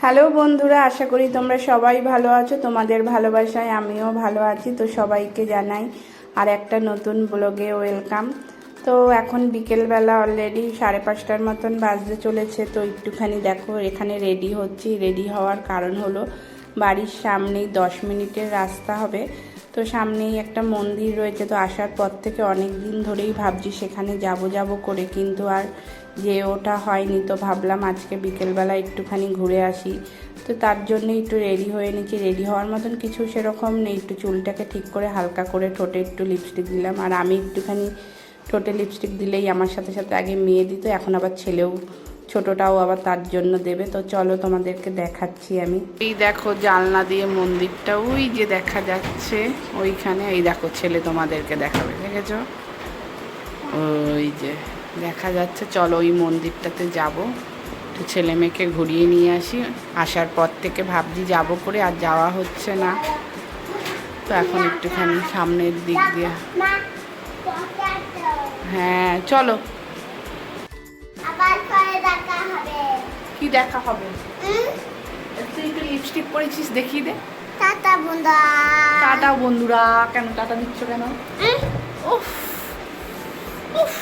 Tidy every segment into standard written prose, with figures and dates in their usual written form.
Hello বন্ধুরা, আশা করি তোমরা সবাই ভালো আছো। তোমাদের ভালোবাসায় আমিও ভালো আছি। তো সবাইকে জানাই আর একটা নতুন ব্লগে ওয়েলকাম। তো এখন বিকেলবেলা অলরেডি 5:30টার মতন বাজতে চলেছে। তো একটুখানি দেখো এখানে রেডি হচ্ছি। রেডি হওয়ার কারণ হলো বাড়ির সামনেই 10 মিনিটের রাস্তা হবে। তো সামনেই একটা মন্দির রয়েছে। তো আসার পর থেকে অনেক দিন ধরেই ভাবছি সেখানে যাব করে, কিন্তু আর যে ওটা হয়নি। তো ভাবলাম আজকে বিকেলবেলা একটুখানি ঘুরে আসি। তো তার জন্য একটু রেডি হয়ে নিচ্ছি। রেডি হওয়ার মতন কিছু সেরকম নেই, একটু চুলটাকে ঠিক করে হালকা করে ঠোঁটে একটু লিপস্টিক দিলাম। আর আমি একটুখানি ঠোঁটে লিপস্টিক দিলেই আমার সাথে সাথে আগে মেয়ে দিত, এখন আবার ছেলেও, ছোটটাও আবার তার জন্য দেবে। তো চলো তোমাদেরকে দেখাচ্ছি আমি। এই দেখো জানলা দিয়ে মন্দিরটা ওই যে দেখা যাচ্ছে ওইখানে। এই দেখো ছেলে তোমাদেরকে দেখাবে, দেখেছো? ওই যে দেখা যাচ্ছে। চলো ওই মন্দিরটাতে যাব, তো ছেলে মেয়েকে ঘুরিয়ে নিয়ে আসি। আসার পর থেকে ভাবছি যাব করে, আর যাওয়া হচ্ছে না। তো এখন একটুখানি সামনের দিক দিয়ে, হ্যাঁ চলো। কি দেখা হবে? তুই একটু লিপস্টিক পরেছিস, দেখিয়ে দে। টাটা বন্ধুরা। টাটা বন্ধুরা। কেন টাটা দিচ্ছ কেন? উফ উফ,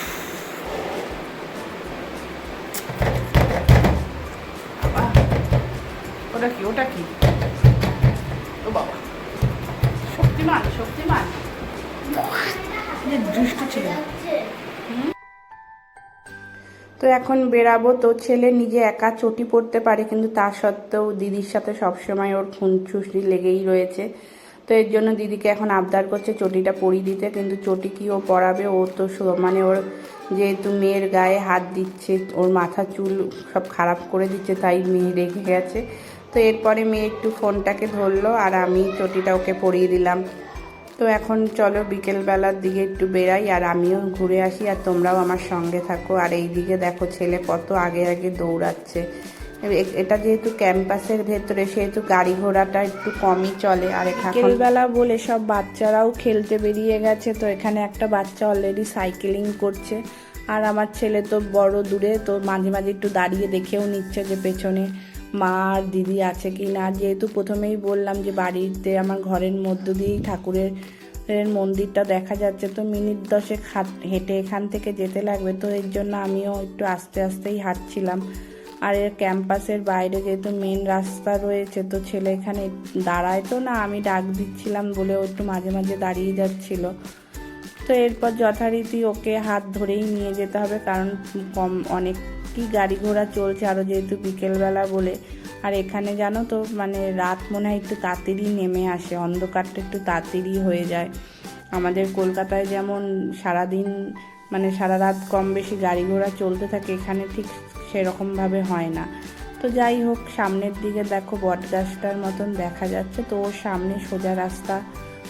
ওটা কি? ওটা কি? ও বাবা, শক্তিমান শক্তিমান, দুষ্ট ছিল। তো এখন বেরাবো। তো ছেলে নিজে একা চটি পড়তে পারে, কিন্তু তা সত্ত্বেও দিদির সাথে সবসময় ওর খুনচুসি লেগেই রয়েছে। তো এর জন্য দিদিকে এখন আবদার করছে চটিটা পরিয়ে দিতে, কিন্তু চটি কি ও পরাবে? ও তো মানে ওর যেহেতু মেয়ের গায়ে হাত দিচ্ছে, ওর মাথা চুল সব খারাপ করে দিচ্ছে, তাই মেয়ে রেখে গেছে। তো এরপরে মেয়ে একটু ফোনটাকে ধরলো আর আমি চটিটা ওকে পরিয়ে দিলাম। তো এখন চলো বিকেলবেলার দিকে একটু বেরাই আর আমিও ঘুরে আসি, আর তোমরাও আমার সঙ্গে থাকো। আর এই দিকে দেখো ছেলে কত আগে আগে দৌড়াচ্ছে। এটা যেহেতু ক্যাম্পাসের ভেতরে, সেহেতু গাড়ি ঘোড়াটা একটু কমই চলে। আর বিকেলবেলা বলে সব বাচ্চারাও খেলতে বেরিয়ে গেছে। তো এখানে একটা বাচ্চা অলরেডি সাইকেলিং করছে, আর আমার ছেলে তো বড় দূরে, তো মাঝে মাঝে একটু দাঁড়িয়ে দেখেও নিচ্ছে যে পেছনে মা আর দিদি আছে কি না। যেহেতু প্রথমেই বললাম যে বাড়িতে আমার ঘরের মধ্য দিয়েই ঠাকুরের মন্দিরটা দেখা যাচ্ছে, তো মিনিট 10 হেঁটে এখান থেকে যেতে লাগবে। তো এর জন্য আমিও একটু আস্তে আস্তেই হাঁটছিলাম। আর এর ক্যাম্পাসের বাইরে যেহেতু মেন রাস্তা রয়েছে, তো ছেলে এখানে দাঁড়ায় তো না, আমি ডাক দিচ্ছিলাম বলে ও একটু মাঝে মাঝে দাঁড়িয়ে যাচ্ছিল। তো এরপর যথারীতি ওকে হাত ধরেই নিয়ে যেতে হবে, কারণ অনেকই গাড়ি ঘোড়া চলছে, আরও যেহেতু বিকেলবেলা বলে। আর এখানে জানো তো মানে রাত মনে হয় একটু তাড়াতাড়ি নেমে আসে, অন্ধকারটা একটু তাড়াতাড়ি হয়ে যায়। আমাদের কলকাতায় যেমন সারাদিন মানে সারা রাত কম বেশি গাড়ি ঘোড়া চলতে থাকে, এখানে ঠিক সেরকমভাবে হয় না। তো যাই হোক, সামনের দিকে দেখো বটগাছটার মতন দেখা যাচ্ছে। তো ওর সামনে সোজা রাস্তা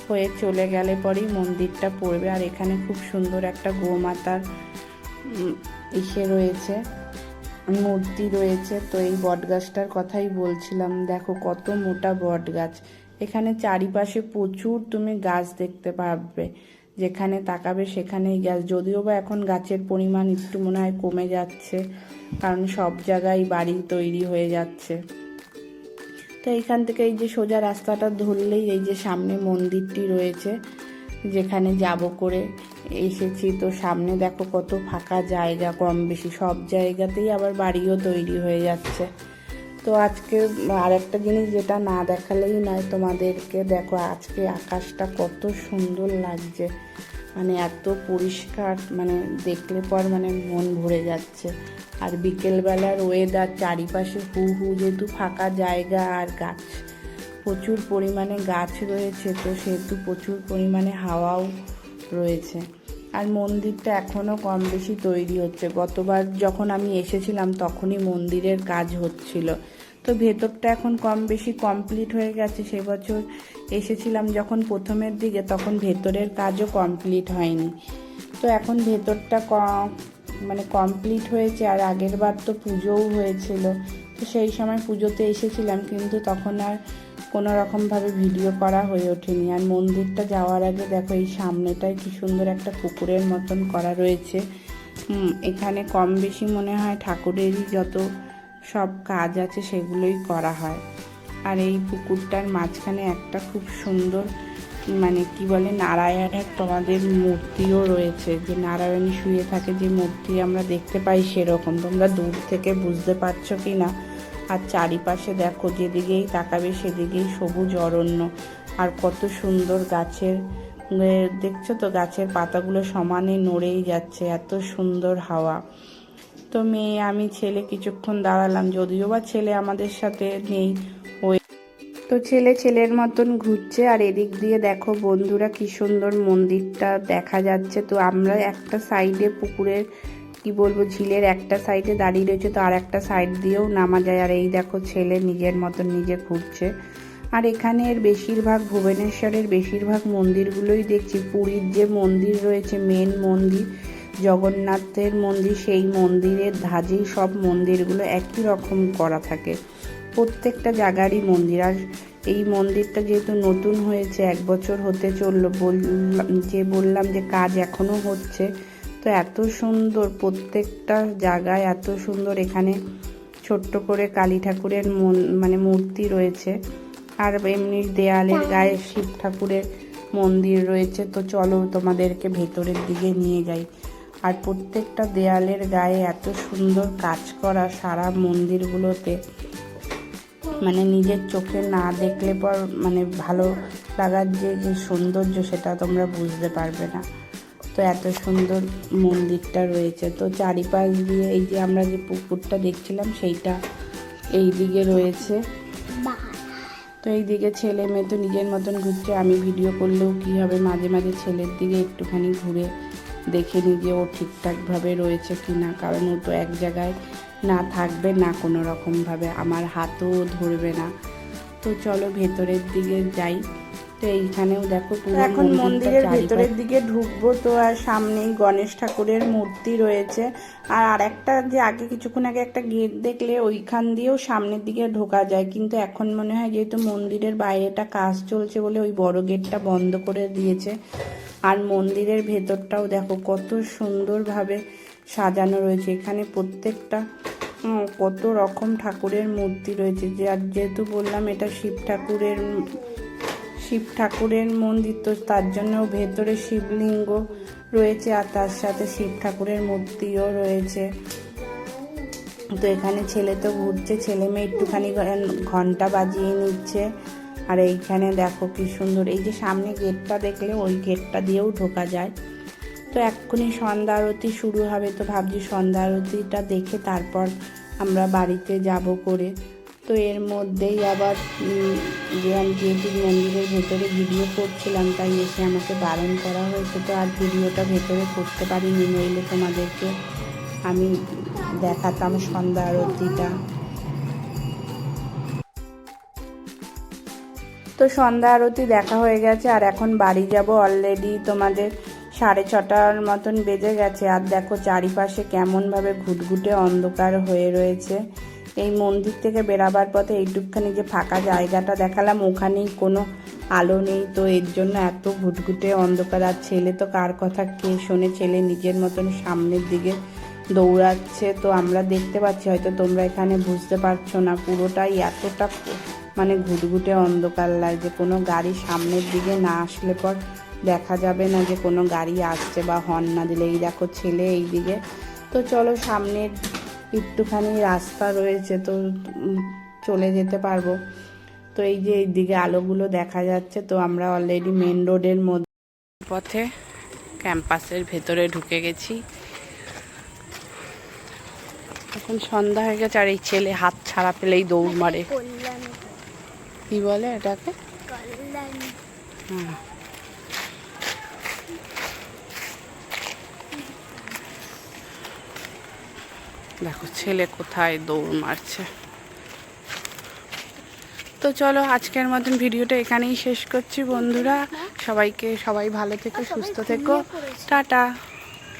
হয়ে চলে গেলে পরেই মন্দিরটা পড়বে। আর এখানে খুব সুন্দর একটা গোমাতার রয়েছে, মূর্তি রয়েছে। তো এই বটগাছটার কথাই বলছিলাম, দেখো কত মোটা বটগাছ। এখানে চারিপাশে প্রচুর তুমি গাছ দেখতে পাবে, যেখানে তাকাবে সেখানেই গাছ। যদিও বা এখন গাছের পরিমাণ একটু মনে হয় কমে যাচ্ছে, কারণ সব জায়গায় বাড়ি তৈরি হয়ে যাচ্ছে। তো এইখান থেকে এই যে সোজা রাস্তাটা ধরলেই এই যে সামনে মন্দিরটি রয়েছে, যেখানে যাব করে এসেছি। তো সামনে দেখো কত ফাঁকা জায়গা, কম বেশি সব জায়গাতেই আবার বাড়িও তৈরি হয়ে যাচ্ছে। তো আজকে আর একটা জিনিস যেটা না দেখালেই নয় তোমাদেরকে, দেখো আজকে আকাশটা কত সুন্দর লাগছে, মানে এত পরিষ্কার, মানে দেখলে পর মানে মন ভরে যাচ্ছে। আর বিকেলবেলার ওয়েদার, চারিপাশে হু হু যেহেতু ফাঁকা জায়গা আর গাছ, প্রচুর পরিমাণে গাছ রয়েছে, তো সেহেতু প্রচুর পরিমাণে হাওয়াও রয়েছে। আর মন্দিরটা এখনও কম বেশি তৈরি হচ্ছে। গতবার যখন আমি এসেছিলাম তখনই মন্দিরের কাজ হচ্ছিল। তো ভেতরটা এখন কম বেশি কমপ্লিট হয়ে গেছে। সে বছর এসেছিলাম যখন প্রথমের দিকে, তখন ভেতরের কাজও কমপ্লিট হয়নি। তো এখন ভেতরটা মানে কমপ্লিট হয়েছে। আর আগের বার তো পুজোও হয়েছিল, তো সেই সময় পুজোতে এসেছিলাম, কিন্তু তখন আর কোনো রকমভাবে ভিডিও করা হয়ে ওঠেনি। আর মন্দিরটা যাওয়ার আগে দেখো এই সামনেটায় কি সুন্দর একটা পুকুরের মতন করা রয়েছে। এখানে কম বেশি মনে হয় ঠাকুরেরই যত সব কাজ আছে সেগুলোই করা হয়। আর এই পুকুরটার মাঝখানে একটা খুব সুন্দর মানে কি বলে নারায়ণের তোমাদের মূর্তিও রয়েছে, যে নারায়ণ শুয়ে থাকে যে মূর্তি আমরা দেখতে পাই সেরকম, তোমরা দূর থেকে বুঝতে পারছো কি না। আর চারিপাশে দেখো যেদিকেই তাকাবে সেদিকেই সবুজ অরণ্য, আর কত সুন্দর গাছের দেখছো তো গাছের পাতাগুলো সমানে নড়েই যাচ্ছে, এত সুন্দর হাওয়া। তো মেয়ে আমি ছেলে কিছুক্ষণ দাঁড়ালাম, যদিও বা ছেলে আমাদের সাথে নেই, ওই তো ছেলের মতন ঘুরছে। আর এদিক দিয়ে দেখো বন্ধুরা কি সুন্দর মন্দিরটা দেখা যাচ্ছে। তো আমরা একটা সাইডে পুকুরের কি বলবো ঝিলের একটা সাইডে দাঁড়িয়ে রয়েছে, তো আর একটা সাইড দিয়েও নামা যায়। আর এই দেখো ছেলে নিজের মতন নিজে ঘুরছে। আর এখানের বেশিরভাগ ভুবনেশ্বরের বেশিরভাগ মন্দিরগুলোই দেখছি, পুরীর যে মন্দির রয়েছে মেন মন্দির জগন্নাথের মন্দির, সেই মন্দিরের ধাঁজেই সব মন্দিরগুলো একই রকম করা থাকে, প্রত্যেকটা জায়গারই মন্দির। আর এই মন্দিরটা যেহেতু নতুন হয়েছে, 1 বছর হতে চললো, বললাম যে কাজ এখনো হচ্ছে, তো এত সুন্দর প্রত্যেকটা জায়গায় এত সুন্দর। এখানে ছোট্ট করে কালী ঠাকুরের মানে মূর্তি রয়েছে, আর এমনি দেয়ালের গায়ে শিব ঠাকুরের মন্দির রয়েছে। তো চলো তোমাদেরকে ভেতরের দিকে নিয়ে যাই। আর প্রত্যেকটা দেয়ালের গায়ে এত সুন্দর কাজ করা সারা মন্দিরগুলোতে, মানে নিজের চোখে না দেখলে পর মানে ভালো লাগার যে সৌন্দর্য সেটা তোমরা বুঝতে পারবে না। তো এত সুন্দর মন্দিরটা রয়েছে। তো চারিপাশ দিয়ে এই যে আমরা যে পুকুরটা দেখছিলাম সেইটা এই দিকে রয়েছে। তো এই দিকে ছেলে মেয়ে তো নিজের মতন ঘুরছে, আমি ভিডিও করলেও কী হবে, মাঝে মাঝে ছেলের দিকে একটুখানি ঘুরে দেখে নিই যে ও ঠিকঠাকভাবে রয়েছে কি না, কারণ ও তো এক জায়গায় না থাকবে না কোনো রকমভাবে, আমার হাতও ধরবে না। তো চলো ভেতরের দিকে যাই। তো এইখানেও দেখো এখন মন্দিরের ভেতরের দিকে ঢুকবো। তো আর সামনেই গণেশ ঠাকুরের মূর্তি রয়েছে। আর আরেকটা যে আগে কিছুক্ষণ আগে একটা গেট দেখলে, ওইখান দিয়েও সামনের দিকে ঢোকা যায়, কিন্তু এখন মনে হয় যেহেতু মন্দিরের বাইরেটা কাজ চলছে বলে ওই বড় গেটটা বন্ধ করে দিয়েছে। আর মন্দিরের ভেতরটাও দেখো কত সুন্দরভাবে সাজানো রয়েছে, এখানে প্রত্যেকটা কত রকম ঠাকুরের মূর্তি রয়েছে। যেহেতু বললাম এটা শিব ঠাকুরের মন্দির, তো তার জন্য ভেতরে শিবলিঙ্গ রয়েছে আর তার সাথে শিব ঠাকুরের মূর্তিও রয়েছে। তো এখানে ছেলে তো ঘুরছে, ছেলে মেয়ে একটুখানি ঘন্টা বাজিয়ে নিচ্ছে। আর এইখানে দেখো কি সুন্দর, এই যে সামনে গেটটা দেখলে ওই গেটটা দিয়েও ঢোকা যায়। তো এক্ষুনি সন্ধ্যা আরতি শুরু হবে, তো ভাবছি সন্ধ্যা আরতিটা দেখে তারপর আমরা বাড়িতে যাব করে। তো এর মধ্যেই আবার যেহেতু মন্দিরের ভেতরে ভিডিও করছিলাম, তাই এসে আমাকে বারণ করা হয়েছে। তো আর ভিডিওটা ভেতরে করতে পারিনি, নইলে তোমাদেরকে আমি দেখাতাম সন্ধ্যা আরতিটা। তো সন্ধ্যা আরতি দেখা হয়ে গেছে, আর এখন বাড়ি যাব। অলরেডি তোমাদের 6:30 মতন বেজে গেছে। আর দেখো চারিপাশে কেমনভাবে ঘুটঘুটে অন্ধকার হয়ে রয়েছে। এই মন্দির থেকে বেরাবার পথে এইটুকখানি যে ফাঁকা জায়গাটা দেখালাম, ওখানেই কোনো আলো নেই, তো এর জন্য এত ঘুটঘুটে অন্ধকার। আর ছেলে তো কার কথা কে শোনে, ছেলে নিজের মতন সামনের দিকে দৌড়াচ্ছে। তো আমরা দেখতে পাচ্ছি, হয়তো তোমরা এখানে বুঝতে পারছো না, পুরোটাই এতটা মানে ঘুটঘুটে অন্ধকার লাগছে। কোনো গাড়ি সামনের দিকে না আসলে পর দেখা যাবে না যে কোনো গাড়ি আসছে বা হর্ন না দিলে। এই দেখো ছেলে এই দিকে। তো চলো সামনের একটুখানি রাস্তা রয়েছে, তো চলে যেতে পারবো। তো এই যে এই দিকে আলোগুলো দেখা যাচ্ছে। তো আমরা অলরেডি মেন রোডের মধ্যে পথে ক্যাম্পাসের ভেতরে ঢুকে গেছি। এখন সন্ধ্যা হয়ে গেছে, আর এই ছেলে হাত ছাড়া পেলেই দৌড় মারে। কি বলে এটাকে? হ্যাঁ, দেখো ছেলে কোথায় দৌড় মারছে। তো চলো আজকের মতন ভিডিওটা এখানেই শেষ করছি বন্ধুরা। সবাই ভালো থেকো, সুস্থ থেকো, টাটা।